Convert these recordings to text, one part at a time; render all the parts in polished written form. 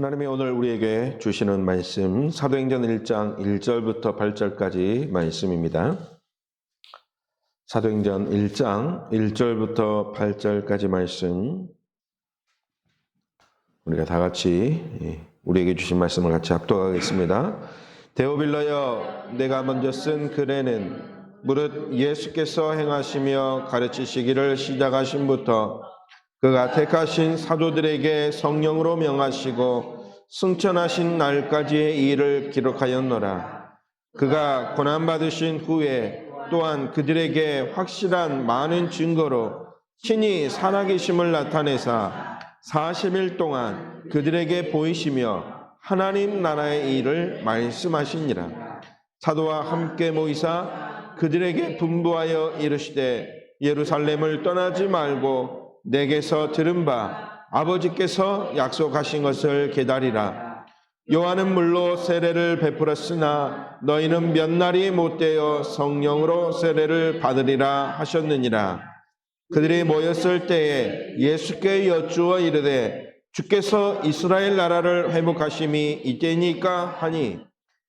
하나님이 오늘 우리에게 주시는 말씀 사도행전 1장 1절부터 8절까지 말씀입니다. 사도행전 1장 1절부터 8절까지 말씀 우리가 다 같이 우리에게 주신 말씀을 같이 합독하겠습니다. 데오빌러여, 내가 먼저 쓴 글에는 무릇 예수께서 행하시며 가르치시기를 시작하심부터 그가 택하신 사도들에게 성령으로 명하시고 승천하신 날까지의 일을 기록하였노라. 그가 고난받으신 후에 또한 그들에게 확실한 많은 증거로 친히 살아계심을 나타내사 40일 동안 그들에게 보이시며 하나님 나라의 일을 말씀하시니라. 사도와 함께 모이사 그들에게 분부하여 이르시되 예루살렘을 떠나지 말고 내게서 들은 바 아버지께서 약속하신 것을 기다리라. 요한은 물로 세례를 베풀었으나 너희는 몇 날이 못되어 성령으로 세례를 받으리라 하셨느니라. 그들이 모였을 때에 예수께 여쭈어 이르되 주께서 이스라엘 나라를 회복하심이 이때니까 하니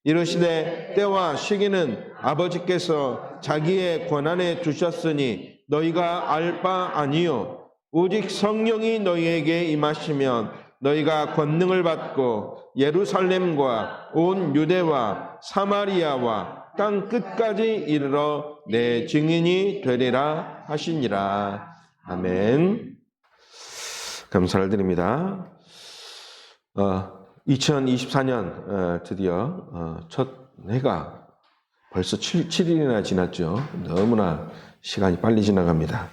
이르시되 때와 시기는 아버지께서 자기의 권한에 두셨으니 너희가 알 바 아니요 오직 성령이 너희에게 임하시면 너희가 권능을 받고 예루살렘과 온 유대와 사마리아와 땅 끝까지 이르러 내 증인이 되리라 하시니라. 아멘. 감사를 드립니다. 2024년 드디어 첫 해가 벌써 7일이나 지났죠. 너무나 시간이 빨리 지나갑니다.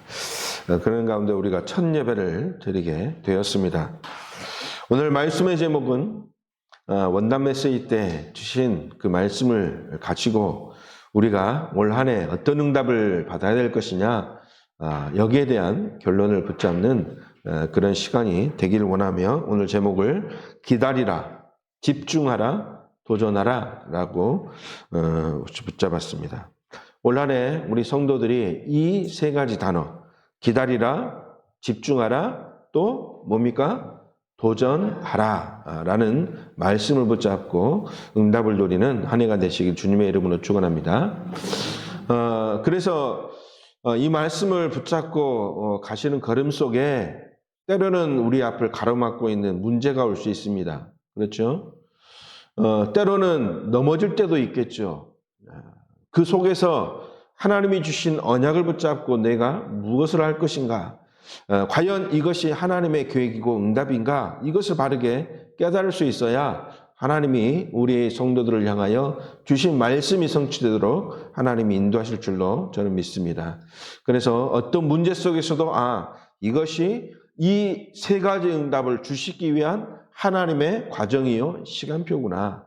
그런 가운데 우리가 첫 예배를 드리게 되었습니다. 오늘 말씀의 제목은 원담 메시지 때 주신 그 말씀을 가지고 우리가 올 한 해 어떤 응답을 받아야 될 것이냐, 여기에 대한 결론을 붙잡는 그런 시간이 되기를 원하며 오늘 제목을 기다리라, 집중하라, 도전하라 라고 붙잡았습니다. 올 한 해 우리 성도들이 이 세 가지 단어 기다리라, 집중하라, 또 뭡니까? 도전하라 라는 말씀을 붙잡고 응답을 노리는 한 해가 되시길 주님의 이름으로 축원합니다. 그래서 이 말씀을 붙잡고 가시는 걸음 속에 때로는 우리 앞을 가로막고 있는 문제가 올 수 있습니다. 그렇죠? 때로는 넘어질 때도 있겠죠. 그 속에서 하나님이 주신 언약을 붙잡고 내가 무엇을 할 것인가? 과연 이것이 하나님의 계획이고 응답인가? 이것을 바르게 깨달을 수 있어야 하나님이 우리 성도들을 향하여 주신 말씀이 성취되도록 하나님이 인도하실 줄로 저는 믿습니다. 그래서 어떤 문제 속에서도 이것이 이 세 가지 응답을 주시기 위한 하나님의 과정이요 시간표구나.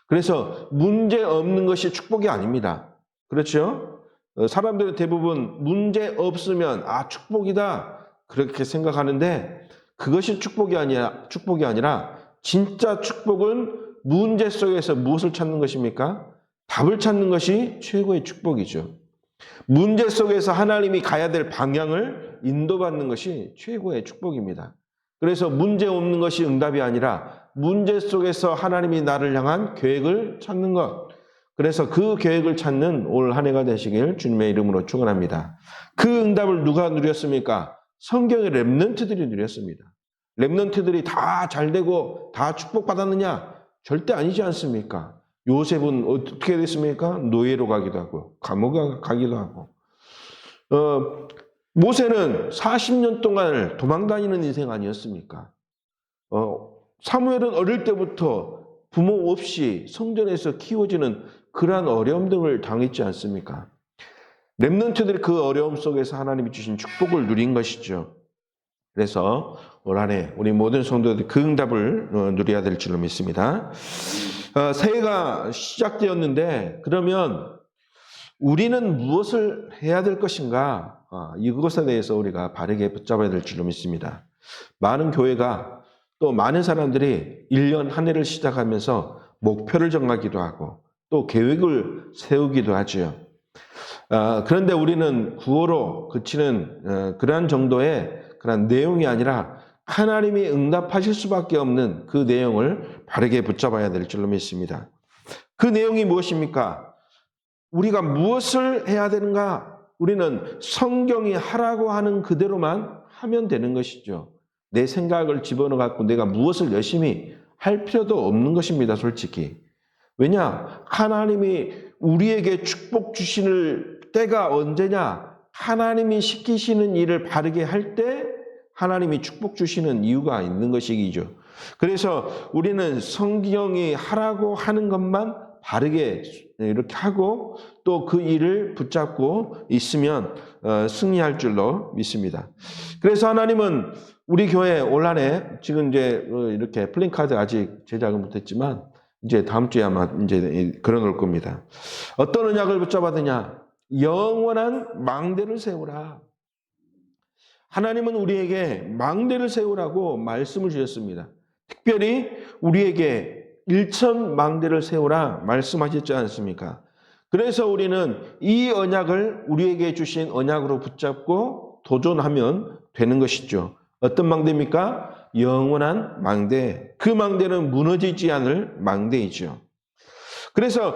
그래서 문제 없는 것이 축복이 아닙니다. 그렇죠? 사람들은 대부분 문제 없으면 축복이다 그렇게 생각하는데 그것이 축복이 아니라 진짜 축복은 문제 속에서 무엇을 찾는 것입니까? 답을 찾는 것이 최고의 축복이죠. 문제 속에서 하나님이 가야 될 방향을 인도받는 것이 최고의 축복입니다. 그래서 문제 없는 것이 응답이 아니라 문제 속에서 하나님이 나를 향한 계획을 찾는 것, 그래서 그 계획을 찾는 올 한 해가 되시길 주님의 이름으로 축원합니다. 그 응답을 누가 누렸습니까? 성경의 렘넌트들이 누렸습니다. 렘넌트들이 다 잘되고 다 축복받았느냐? 절대 아니지 않습니까? 요셉은 어떻게 됐습니까? 노예로 가기도 하고 감옥에 가기도 하고 모세는 40년 동안 도망다니는 인생 아니었습니까? 사무엘은 어릴 때부터 부모 없이 성전에서 키워지는 그러한 어려움들을 당했지 않습니까? 렘넌트들이 그 어려움 속에서 하나님이 주신 축복을 누린 것이죠. 그래서 올 한 해 우리 모든 성도들이 그 응답을 누려야 될 줄로 믿습니다. 새해가 시작되었는데 그러면 우리는 무엇을 해야 될 것인가? 이것에 대해서 우리가 바르게 붙잡아야 될 줄로 믿습니다. 많은 교회가 또 많은 사람들이 1년 한 해를 시작하면서 목표를 정하기도 하고 또 계획을 세우기도 하죠. 그런데 우리는 구호로 그치는 그러한 정도의 그런 내용이 아니라 하나님이 응답하실 수밖에 없는 그 내용을 바르게 붙잡아야 될 줄로 믿습니다. 그 내용이 무엇입니까? 우리가 무엇을 해야 되는가? 우리는 성경이 하라고 하는 그대로만 하면 되는 것이죠. 내 생각을 집어넣어 갖고 내가 무엇을 열심히 할 필요도 없는 것입니다, 솔직히. 왜냐? 하나님이 우리에게 축복 주시는 때가 언제냐? 하나님이 시키시는 일을 바르게 할 때 하나님이 축복 주시는 이유가 있는 것이죠. 그래서 우리는 성경이 하라고 하는 것만 바르게 이렇게 하고 또 그 일을 붙잡고 있으면 승리할 줄로 믿습니다. 그래서 하나님은 우리 교회 올 한해 지금 이제 이렇게 플랜카드 아직 제작은 못했지만 이제 다음 주에 아마 이제 걸어놓을 겁니다. 어떤 언약을 붙잡았느냐? 영원한 망대를 세우라. 하나님은 우리에게 망대를 세우라고 말씀을 주셨습니다. 특별히 우리에게 1,000망대를 세우라 말씀하셨지 않습니까? 그래서 우리는 이 언약을 우리에게 주신 언약으로 붙잡고 도전하면 되는 것이죠. 어떤 망대입니까? 영원한 망대. 그 망대는 무너지지 않을 망대이죠. 그래서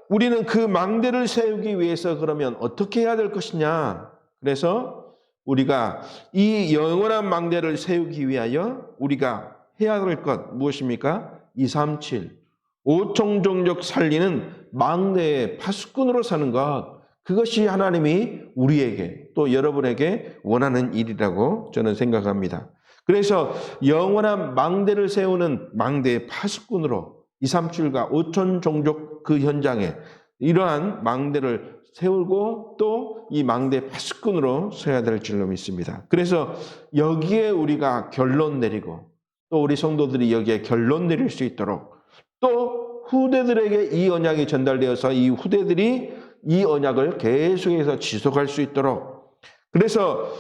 우리는 그 망대를 세우기 위해서 그러면 어떻게 해야 될 것이냐? 그래서 우리가 이 영원한 망대를 세우기 위하여 우리가 해야 될 것 무엇입니까? 237. 오총종족 살리는 망대의 파수꾼으로 사는 것. 그것이 하나님이 우리에게 또 여러분에게 원하는 일이라고 저는 생각합니다. 그래서 영원한 망대를 세우는 망대의 파수꾼으로 237과 오총종족 그 현장에 이러한 망대를 세우고 또 이 망대 파수꾼으로 서야 될 줄로 믿습니다. 그래서 여기에 우리가 결론 내리고 또 우리 성도들이 여기에 결론 내릴 수 있도록 또 후대들에게 이 언약이 전달되어서 이 후대들이 이 언약을 계속해서 지속할 수 있도록 그래서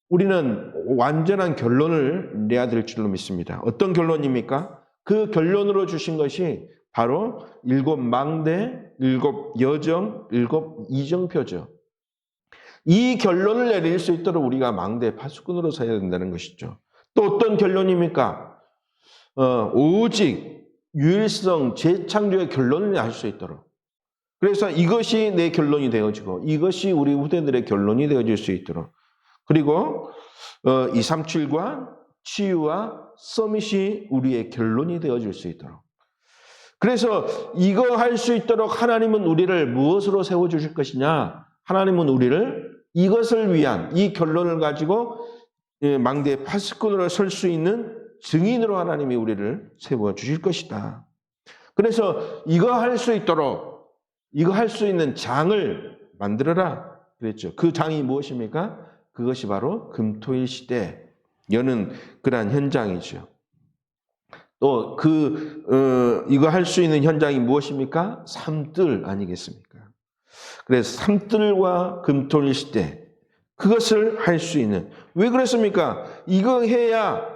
우리는 완전한 결론을 내야 될 줄로 믿습니다. 어떤 결론입니까? 그 결론으로 주신 것이 바로 7망대, 7여정, 7이정표죠. 이 결론을 내릴 수 있도록 우리가 망대 파수꾼으로 서야 된다는 것이죠. 또 어떤 결론입니까? 오직 유일성 재창조의 결론을 낼 수 있도록. 그래서 이것이 내 결론이 되어지고 이것이 우리 후대들의 결론이 되어질 수 있도록. 그리고 237과 치유와 서밋이 우리의 결론이 되어질 수 있도록. 그래서 이거 할 수 있도록 하나님은 우리를 무엇으로 세워주실 것이냐? 하나님은 우리를 이것을 위한 이 결론을 가지고 망대의 파수꾼으로 설 수 있는 증인으로 하나님이 우리를 세워주실 것이다. 그래서 이거 할 수 있도록 이거 할 수 있는 장을 만들어라 그랬죠. 그 장이 무엇입니까? 그것이 바로 금토일 시대 여는 그러한 현장이죠. 또 이거 할 수 있는 현장이 무엇입니까? 삼뜰 아니겠습니까? 그래서 삼뜰과 금토일 시대 그것을 할 수 있는 왜 그랬습니까? 이거 해야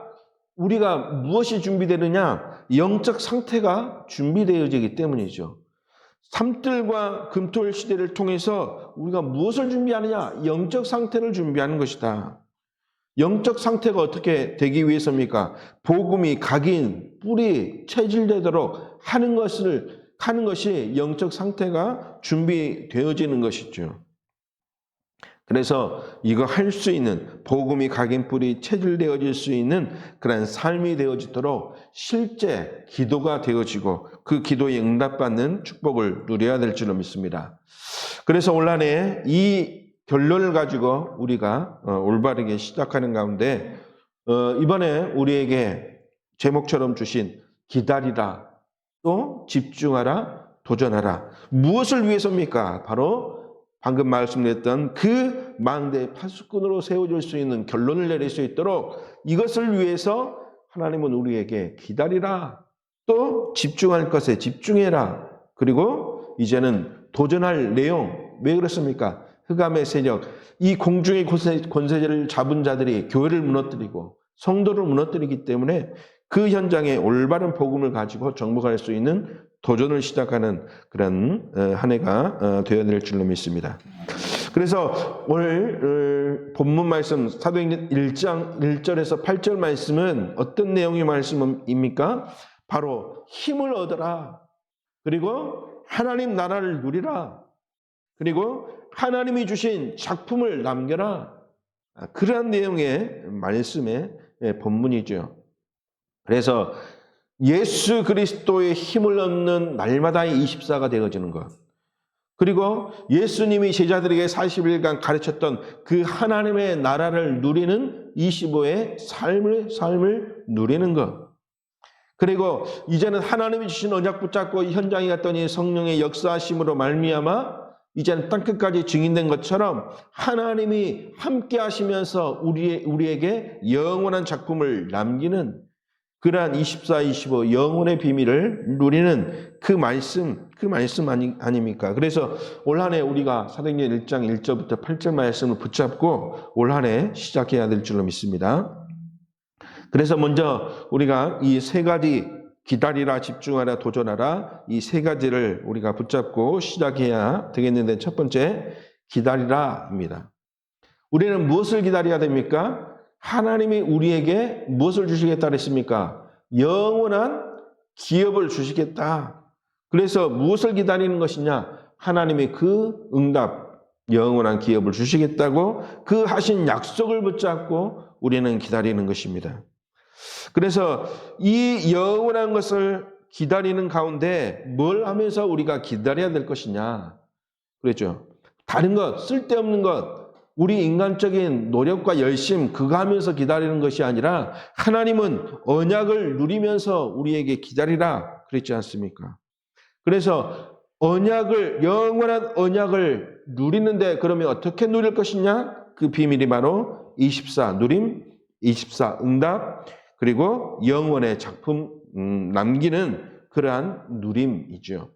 우리가 무엇이 준비되느냐? 영적 상태가 준비되어지기 때문이죠. 삼뜰과 금토일 시대를 통해서 우리가 무엇을 준비하느냐? 영적 상태를 준비하는 것이다. 영적 상태가 어떻게 되기 위해서입니까? 복음이 각인, 뿌리, 체질되도록 하는 것이 영적 상태가 준비되어지는 것이죠. 그래서 이거 할 수 있는 복음이 각인, 뿌리, 체질되어질 수 있는 그런 삶이 되어지도록 실제 기도가 되어지고 그 기도에 응답받는 축복을 누려야 될 줄로 믿습니다. 그래서 올 한해 이 결론을 가지고 우리가 올바르게 시작하는 가운데 이번에 우리에게 제목처럼 주신 기다리라, 또 집중하라, 도전하라. 무엇을 위해서입니까? 바로 방금 말씀드렸던 그 망대의 파수꾼으로 세워질 수 있는 결론을 내릴 수 있도록 이것을 위해서 하나님은 우리에게 기다리라, 또 집중할 것에 집중해라. 그리고 이제는 도전할 내용, 왜 그렇습니까? 흑암의 세력, 이 공중의 권세를 잡은 자들이 교회를 무너뜨리고 성도를 무너뜨리기 때문에 그 현장에 올바른 복음을 가지고 정복할 수 있는 도전을 시작하는 그런 한 해가 되어야 될 줄로 믿습니다. 그래서 오늘 본문 말씀 사도행전 1장 1절에서 8절 말씀은 어떤 내용의 말씀입니까? 바로 힘을 얻어라. 그리고 하나님 나라를 누리라. 그리고 하나님이 주신 작품을 남겨라. 그러한 내용의 말씀의 본문이죠. 그래서 예수 그리스도의 힘을 얻는 날마다의 24가 되어지는 것. 그리고 예수님이 제자들에게 40일간 가르쳤던 그 하나님의 나라를 누리는 25의 삶을 누리는 것. 그리고 이제는 하나님이 주신 언약 붙잡고 현장에 갔더니 성령의 역사하심으로 말미암아 이제는 땅끝까지 증인된 것처럼 하나님이 함께 하시면서 우리에게 영원한 작품을 남기는 그러한 24, 25 영혼의 비밀을 누리는 그 말씀 아닙니까? 그래서 올 한 해 우리가 사도행전 1장 1절부터 8절 말씀을 붙잡고 올 한 해 시작해야 될 줄로 믿습니다. 그래서 먼저 우리가 이 세 가지 기다리라, 집중하라, 도전하라 이 세 가지를 우리가 붙잡고 시작해야 되겠는데 첫 번째 기다리라입니다. 우리는 무엇을 기다려야 됩니까? 하나님이 우리에게 무엇을 주시겠다 그랬습니까? 영원한 기업을 주시겠다. 그래서 무엇을 기다리는 것이냐? 하나님의 그 응답, 영원한 기업을 주시겠다고 그 하신 약속을 붙잡고 우리는 기다리는 것입니다. 그래서 이 영원한 것을 기다리는 가운데 뭘 하면서 우리가 기다려야 될 것이냐? 그랬죠. 다른 것, 쓸데없는 것, 우리 인간적인 노력과 열심 그거 하면서 기다리는 것이 아니라 하나님은 언약을 누리면서 우리에게 기다리라 그랬지 않습니까? 그래서 영원한 언약을 누리는데 그러면 어떻게 누릴 것이냐? 그 비밀이 바로 24 누림, 24 응답, 그리고 영원의 작품 남기는 그러한 누림이죠.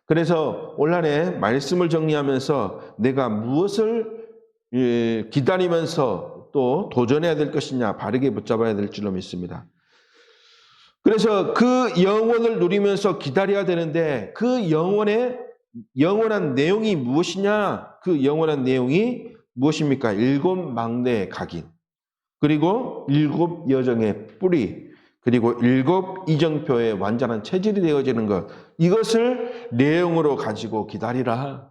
그래서 올 한 해 말씀을 정리하면서 내가 무엇을 기다리면서 또 도전해야 될 것이냐 바르게 붙잡아야 될 줄로 믿습니다. 그래서 그 영원을 누리면서 기다려야 되는데 그 영원한 내용이 무엇이냐? 그 영원한 내용이 무엇입니까? 7 망대의 각인, 그리고 7 여정의 뿌리, 그리고 7 이정표의 완전한 체질이 되어지는 것, 이것을 내용으로 가지고 기다리라.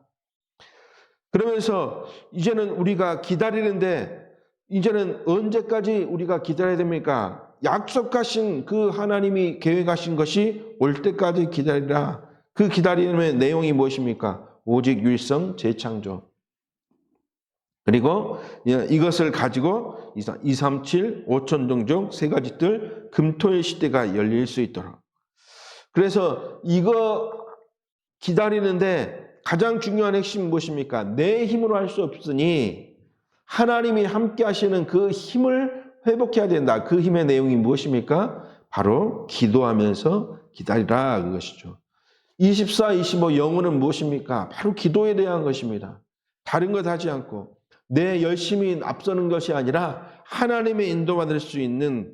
그러면서 이제는 우리가 기다리는데 이제는 언제까지 우리가 기다려야 됩니까? 약속하신 그 하나님이 계획하신 것이 올 때까지 기다리라. 그 기다림의 내용이 무엇입니까? 오직 율성 재창조. 그리고 이것을 가지고 237, 5천 종족 세 가지 뜰 금토일 시대가 열릴 수 있도록. 그래서 이거 기다리는데 가장 중요한 핵심은 무엇입니까? 내 힘으로 할 수 없으니 하나님이 함께 하시는 그 힘을 회복해야 된다. 그 힘의 내용이 무엇입니까? 바로 기도하면서 기다리라 그것이죠. 24, 25 영혼은 무엇입니까? 바로 기도에 대한 것입니다. 다른 것 하지 않고 내 열심히 앞서는 것이 아니라 하나님의 인도받을 수 있는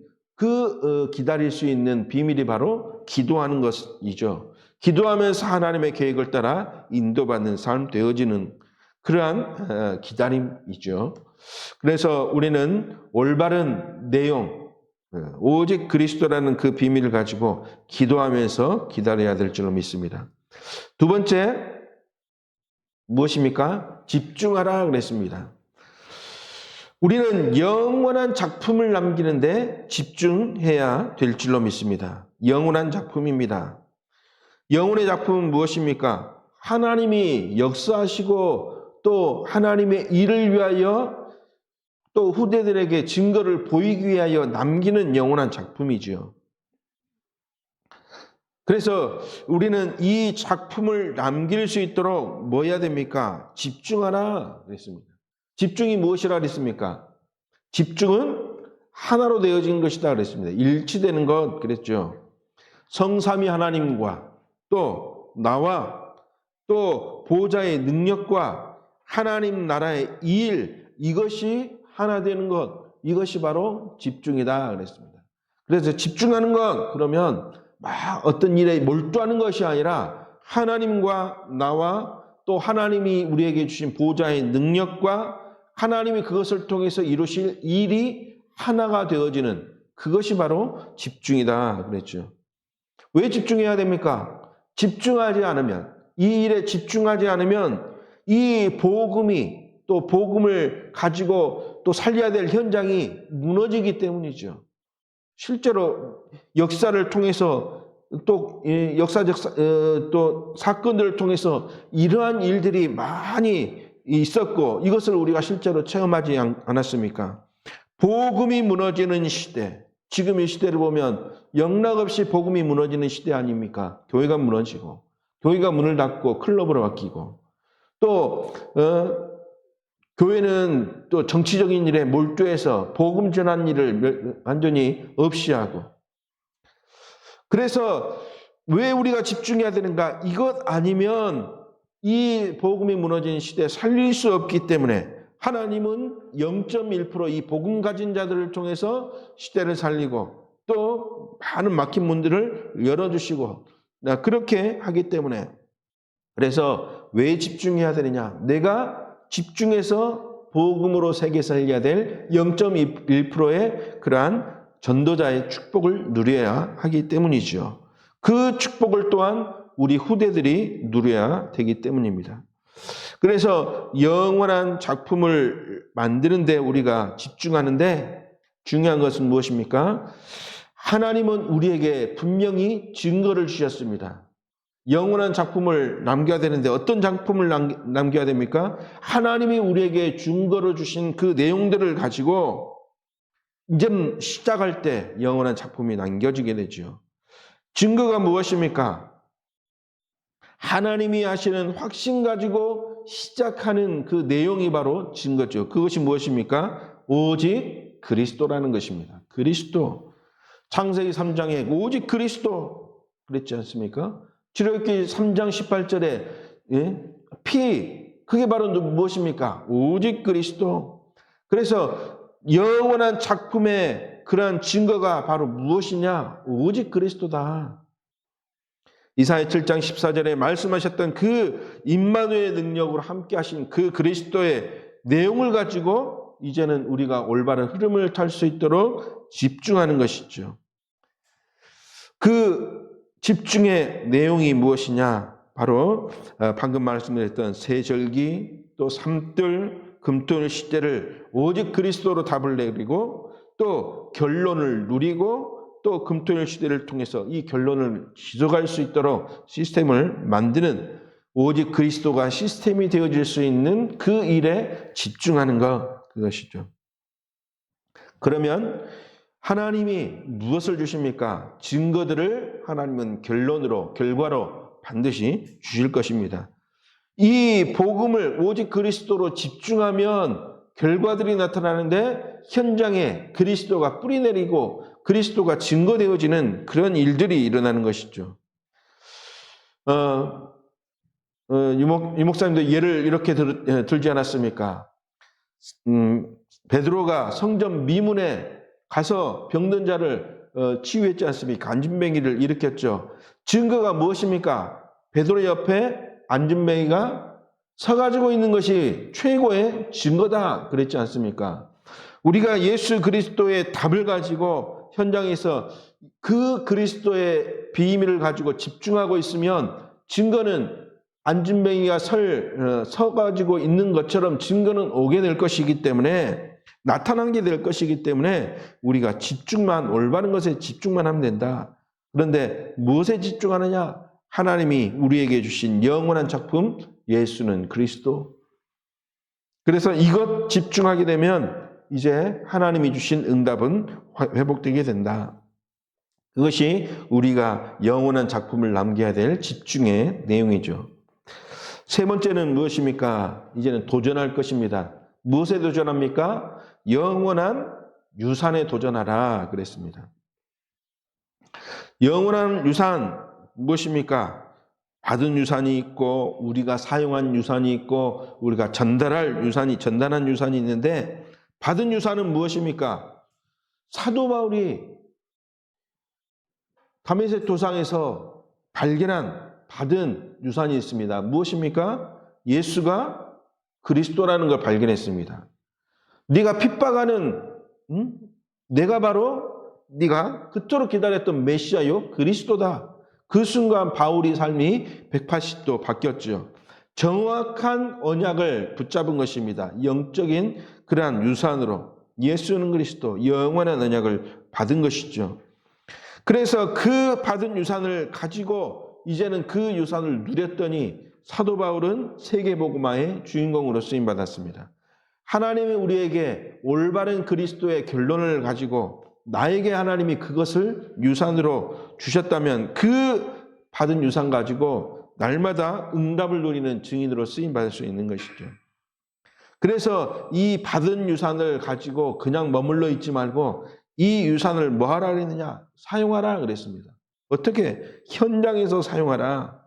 기다릴 수 있는 비밀이 바로 기도하는 것이죠. 기도하면서 하나님의 계획을 따라 인도받는 삶 되어지는 그러한 기다림이죠. 그래서 우리는 올바른 내용, 오직 그리스도라는 그 비밀을 가지고 기도하면서 기다려야 될 줄로 믿습니다. 두 번째, 무엇입니까? 집중하라 그랬습니다. 우리는 영원한 작품을 남기는데 집중해야 될 줄로 믿습니다. 영원한 작품입니다. 영혼의 작품은 무엇입니까? 하나님이 역사하시고 또 하나님의 일을 위하여 또 후대들에게 증거를 보이기 위하여 남기는 영원한 작품이지요. 그래서 우리는 이 작품을 남길 수 있도록 뭐 해야 됩니까? 집중하라 그랬습니다. 집중이 무엇이라 그랬습니까? 집중은 하나로 되어진 것이다 그랬습니다. 일치되는 것 그랬죠. 성삼위 하나님과 또 나와 또 보호자의 능력과 하나님 나라의 일, 이것이 하나 되는 것, 이것이 바로 집중이다 그랬습니다. 그래서 집중하는 것, 그러면 막 어떤 일에 몰두하는 것이 아니라 하나님과 나와 또 하나님이 우리에게 주신 보좌의 능력과 하나님이 그것을 통해서 이루실 일이 하나가 되어지는 그것이 바로 집중이다 그랬죠. 왜 집중해야 됩니까? 집중하지 않으면, 이 일에 집중하지 않으면 이 복음이 또 복음을 가지고 또 살려야 될 현장이 무너지기 때문이죠. 실제로 역사를 통해서 또 또 사건들을 통해서 이러한 일들이 많이 있었고 이것을 우리가 실제로 체험하지 않았습니까? 복음이 무너지는 시대, 지금 이 시대를 보면 영락없이 복음이 무너지는 시대 아닙니까? 교회가 무너지고 교회가 문을 닫고 클럽으로 바뀌고 또 교회는 또 정치적인 일에 몰두해서 복음 전한 일을 완전히 없이 하고 그래서 왜 우리가 집중해야 되는가? 이것 아니면 이 복음이 무너진 시대에 살릴 수 없기 때문에 하나님은 0.1% 이 복음 가진 자들을 통해서 시대를 살리고 또 많은 막힌 문들을 열어주시고 그렇게 하기 때문에 그래서 왜 집중해야 되느냐? 내가 집중해서 복음으로 세계 살려야 될 0.1%의 그러한 전도자의 축복을 누려야 하기 때문이죠. 그 축복을 또한 우리 후대들이 누려야 되기 때문입니다. 그래서 영원한 작품을 만드는데 우리가 집중하는데 중요한 것은 무엇입니까? 하나님은 우리에게 분명히 증거를 주셨습니다. 영원한 작품을 남겨야 되는데 어떤 작품을 남겨야 됩니까? 하나님이 우리에게 증거로 주신 그 내용들을 가지고 이제 시작할 때 영원한 작품이 남겨지게 되죠. 증거가 무엇입니까? 하나님이 하시는 확신 가지고 시작하는 그 내용이 바로 증거죠. 그것이 무엇입니까? 오직 그리스도라는 것입니다. 그리스도. 창세기 3장에 오직 그리스도 그랬지 않습니까? 출애굽기 3장 18절에 그게 바로 무엇입니까? 오직 그리스도. 그래서 영원한 작품의 그러한 증거가 바로 무엇이냐? 오직 그리스도다. 이사야 7장 14절에 말씀하셨던 그 임마누엘의 능력으로 함께 하신 그 그리스도의 내용을 가지고 이제는 우리가 올바른 흐름을 탈 수 있도록 집중하는 것이죠. 그 집중의 내용이 무엇이냐? 바로 방금 말씀드렸던 세절기 또 삼들 금토일 시대를 오직 그리스도로 답을 내리고 또 결론을 누리고 또 금토일 시대를 통해서 이 결론을 지속할 수 있도록 시스템을 만드는 오직 그리스도가 시스템이 되어질 수 있는 그 일에 집중하는 것 그것이죠. 그러면 하나님이 무엇을 주십니까? 증거들을 하나님은 결과로 반드시 주실 것입니다. 이 복음을 오직 그리스도로 집중하면 결과들이 나타나는데 현장에 그리스도가 뿌리내리고 그리스도가 증거되어지는 그런 일들이 일어나는 것이죠. 유 목사님도 예를 이렇게 들지 않았습니까? 베드로가 성전 미문에 가서 병든 자를 치유했지 않습니까? 안진뱅이를 일으켰죠. 증거가 무엇입니까? 베드로 옆에 안진뱅이가 서가지고 있는 것이 최고의 증거다 그랬지 않습니까? 우리가 예수 그리스도의 답을 가지고 현장에서 그 그리스도의 비밀을 가지고 집중하고 있으면 증거는 안진뱅이가 서가지고 있는 것처럼 증거는 오게 될 것이기 때문에 나타나게 될 것이기 때문에 우리가 올바른 것에 집중만 하면 된다. 그런데 무엇에 집중하느냐? 하나님이 우리에게 주신 영원한 작품 예수는 그리스도. 그래서 이것 집중하게 되면 이제 하나님이 주신 응답은 회복되게 된다. 그것이 우리가 영원한 작품을 남겨야 될 집중의 내용이죠. 세 번째는 무엇입니까? 이제는 도전할 것입니다. 무엇에 도전합니까? 영원한 유산에 도전하라 그랬습니다. 영원한 유산 무엇입니까? 받은 유산이 있고 우리가 사용한 유산이 있고 우리가 전달한 유산이 있는데 받은 유산은 무엇입니까? 사도 바울이 다메섹 도상에서 받은 유산이 있습니다. 무엇입니까? 예수가 그리스도라는 걸 발견했습니다. 네가 핍박하는 내가 바로 네가 그토록 기다렸던 메시아요 그리스도다. 그 순간 바울의 삶이 180도 바뀌었죠. 정확한 언약을 붙잡은 것입니다. 영적인 그러한 유산으로 예수는 그리스도 영원한 언약을 받은 것이죠. 그래서 그 받은 유산을 가지고 이제는 그 유산을 누렸더니 사도 바울은 세계복음화의 주인공으로 쓰임받았습니다. 하나님이 우리에게 올바른 그리스도의 결론을 가지고 나에게 하나님이 그것을 유산으로 주셨다면 그 받은 유산 가지고 날마다 응답을 누리는 증인으로 쓰임받을 수 있는 것이죠. 그래서 이 받은 유산을 가지고 그냥 머물러 있지 말고 이 유산을 뭐 하라 그랬느냐? 사용하라 그랬습니다. 어떻게? 현장에서 사용하라.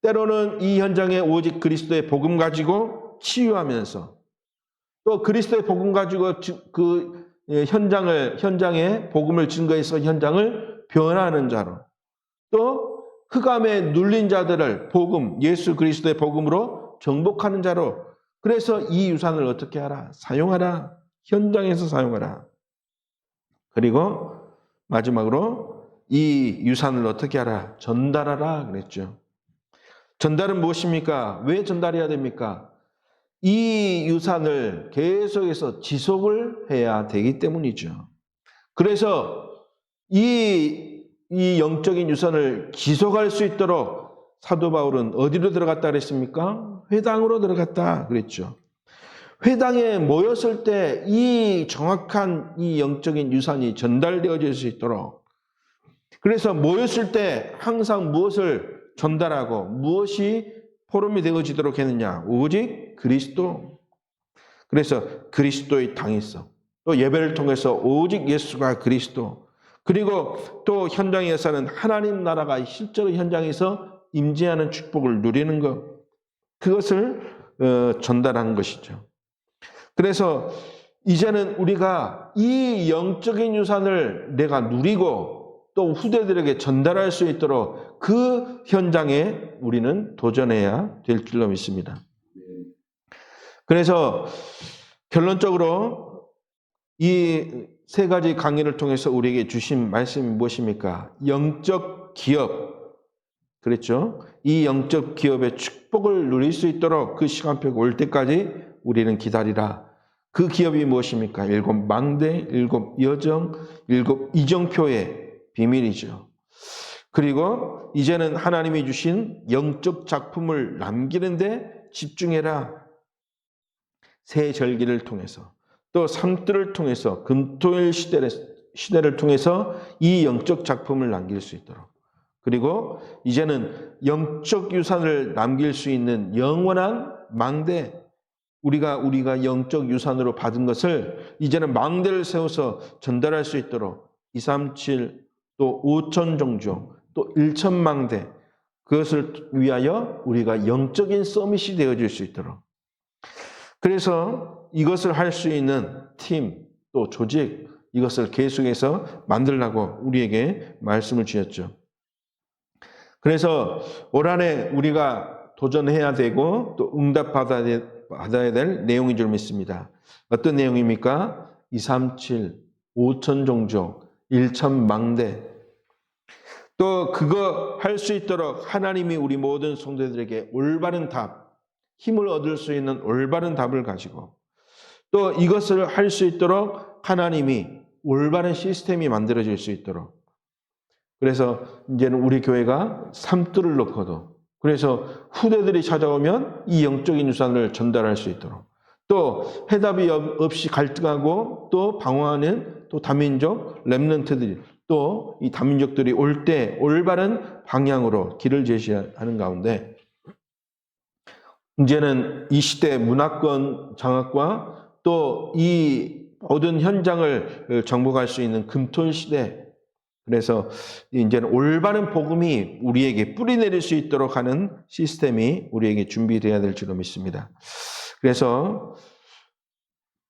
때로는 이 현장에 오직 그리스도의 복음 가지고 치유하면서 또 그리스도의 복음 가지고 그 현장에 복음을 증거해서 현장을 변화하는 자로 또 흑암에 눌린 자들을 복음, 예수 그리스도의 복음으로 정복하는 자로 그래서 이 유산을 어떻게 하라? 사용하라. 현장에서 사용하라. 그리고 마지막으로 이 유산을 어떻게 하라? 전달하라 그랬죠. 전달은 무엇입니까? 왜 전달해야 됩니까? 이 유산을 계속해서 지속을 해야 되기 때문이죠. 그래서 이 영적인 유산을 지속할 수 있도록 사도 바울은 어디로 들어갔다 그랬습니까? 회당으로 들어갔다 그랬죠. 회당에 모였을 때 이 정확한 이 영적인 유산이 전달되어질 수 있도록 그래서 모였을 때 항상 무엇을 전달하고 무엇이 포럼이 되어지도록 했느냐? 오직 그리스도. 그래서 그리스도의 당에서 또 예배를 통해서 오직 예수가 그리스도. 그리고 또 현장에서는 하나님 나라가 실제로 현장에서 임재하는 축복을 누리는 것. 그것을 전달한 것이죠. 그래서 이제는 우리가 이 영적인 유산을 내가 누리고 또 후대들에게 전달할 수 있도록 그 현장에 우리는 도전해야 될 줄로 믿습니다. 그래서 결론적으로 이 세 가지 강의를 통해서 우리에게 주신 말씀이 무엇입니까? 영적 기업. 그랬죠? 이 영적 기업의 축복을 누릴 수 있도록 그 시간표가 올 때까지 우리는 기다리라. 그 기업이 무엇입니까? 7 망대, 7 여정, 7 이정표의 비밀이죠. 그리고 이제는 하나님이 주신 영적 작품을 남기는데 집중해라. 새 절기를 통해서 또 삶들을 통해서 금토일 시대를 통해서 이 영적 작품을 남길 수 있도록 그리고 이제는 영적 유산을 남길 수 있는 영원한 망대 우리가 영적 유산으로 받은 것을 이제는 망대를 세워서 전달할 수 있도록 237 또 5천 종족 또 1천 망대 그것을 위하여 우리가 영적인 서밋이 되어질 수 있도록 그래서 이것을 할 수 있는 팀 또 조직 이것을 계속해서 만들라고 우리에게 말씀을 주셨죠. 그래서 올 한해 우리가 도전해야 되고 또 응답받아야 될 내용인 줄 믿습니다. 어떤 내용입니까? 237, 5천 종족, 1천 망대 또 그거 할 수 있도록 하나님이 우리 모든 성도들에게 올바른 답, 힘을 얻을 수 있는 올바른 답을 가지고 또 이것을 할 수 있도록 하나님이 올바른 시스템이 만들어질 수 있도록 그래서 이제는 우리 교회가 삶들을 놓고도 그래서 후대들이 찾아오면 이 영적인 유산을 전달할 수 있도록 또 해답이 없이 갈등하고 또 방황하는 또 다민족 렘넌트들이 또 이 다민족들이 올 때 올바른 방향으로 길을 제시하는 가운데 이제는 이 시대 문화권 장악과 또 이 모든 현장을 정복할 수 있는 금토일 시대 그래서 이제는 올바른 복음이 우리에게 뿌리내릴 수 있도록 하는 시스템이 우리에게 준비되어야 될 줄로 믿습니다. 그래서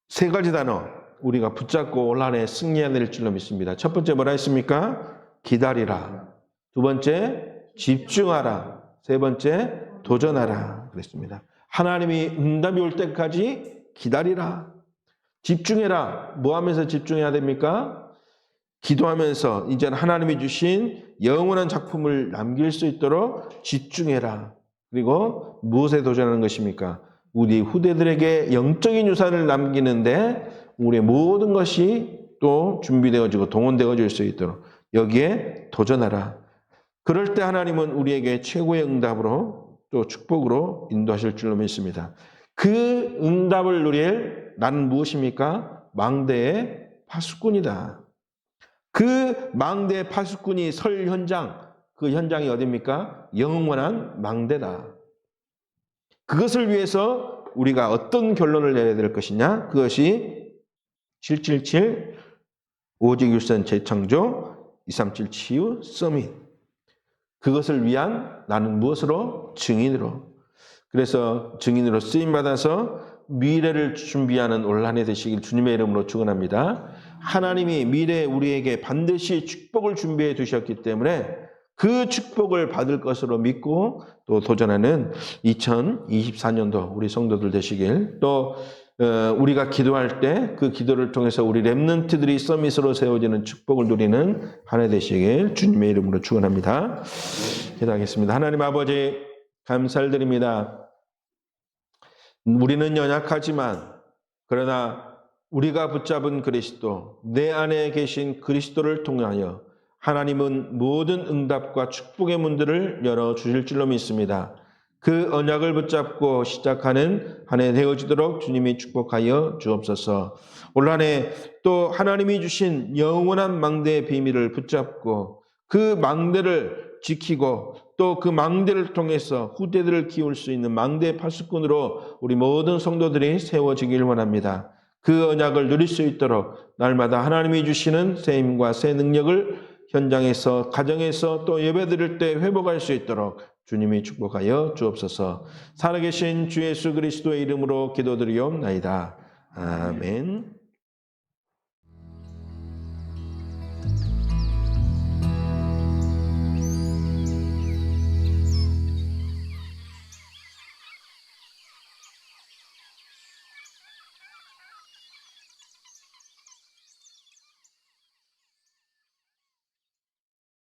세 가지 단어 우리가 붙잡고 올 한해 승리해야 될 줄로 믿습니다. 첫 번째 뭐라 했습니까? 기다리라. 두 번째, 집중하라. 세 번째, 도전하라. 그랬습니다. 하나님이 응답이 올 때까지 기다리라. 집중해라. 뭐 하면서 집중해야 됩니까? 기도하면서 이제는 하나님이 주신 영원한 작품을 남길 수 있도록 집중해라. 그리고 무엇에 도전하는 것입니까? 우리 후대들에게 영적인 유산을 남기는데 우리의 모든 것이 또 준비되어지고 동원되어질 수 있도록 여기에 도전하라. 그럴 때 하나님은 우리에게 최고의 응답으로 또 축복으로 인도하실 줄로 믿습니다. 그 응답을 누릴 나는 무엇입니까? 망대의 파수꾼이다. 그 망대의 파수꾼이 설 현장, 그 현장이 어디입니까? 영원한 망대다. 그것을 위해서 우리가 어떤 결론을 내야 될 것이냐? 그것이 777 오직 일선 재창조 237 치유 서밋. 그것을 위한 나는 무엇으로? 증인으로. 그래서 증인으로 쓰임받아서 미래를 준비하는 올 한 해 되시길 주님의 이름으로 축원합니다. 하나님이 미래에 우리에게 반드시 축복을 준비해 두셨기 때문에 그 축복을 받을 것으로 믿고 또 도전하는 2024년도 우리 성도들 되시길, 또 우리가 기도할 때 그 기도를 통해서 우리 렘넌트들이 서밋으로 세워지는 축복을 누리는 한 해 되시길 주님의 이름으로 축원합니다. 기도하겠습니다. 하나님 아버지 감사를 드립니다. 우리는 연약하지만 그러나 우리가 붙잡은 그리스도, 내 안에 계신 그리스도를 통하여 하나님은 모든 응답과 축복의 문들을 열어주실 줄로 믿습니다. 그 언약을 붙잡고 시작하는 한 해 되어지도록 주님이 축복하여 주옵소서. 올 한 해 또 하나님이 주신 영원한 망대의 비밀을 붙잡고 그 망대를 지키고 또 그 망대를 통해서 후대들을 키울 수 있는 망대의 파수꾼으로 우리 모든 성도들이 세워지길 원합니다. 그 언약을 누릴 수 있도록 날마다 하나님이 주시는 새 힘과 새 능력을 현장에서, 가정에서 또 예배드릴 때 회복할 수 있도록 주님이 축복하여 주옵소서. 살아계신 주 예수 그리스도의 이름으로 기도드리옵나이다. 아멘.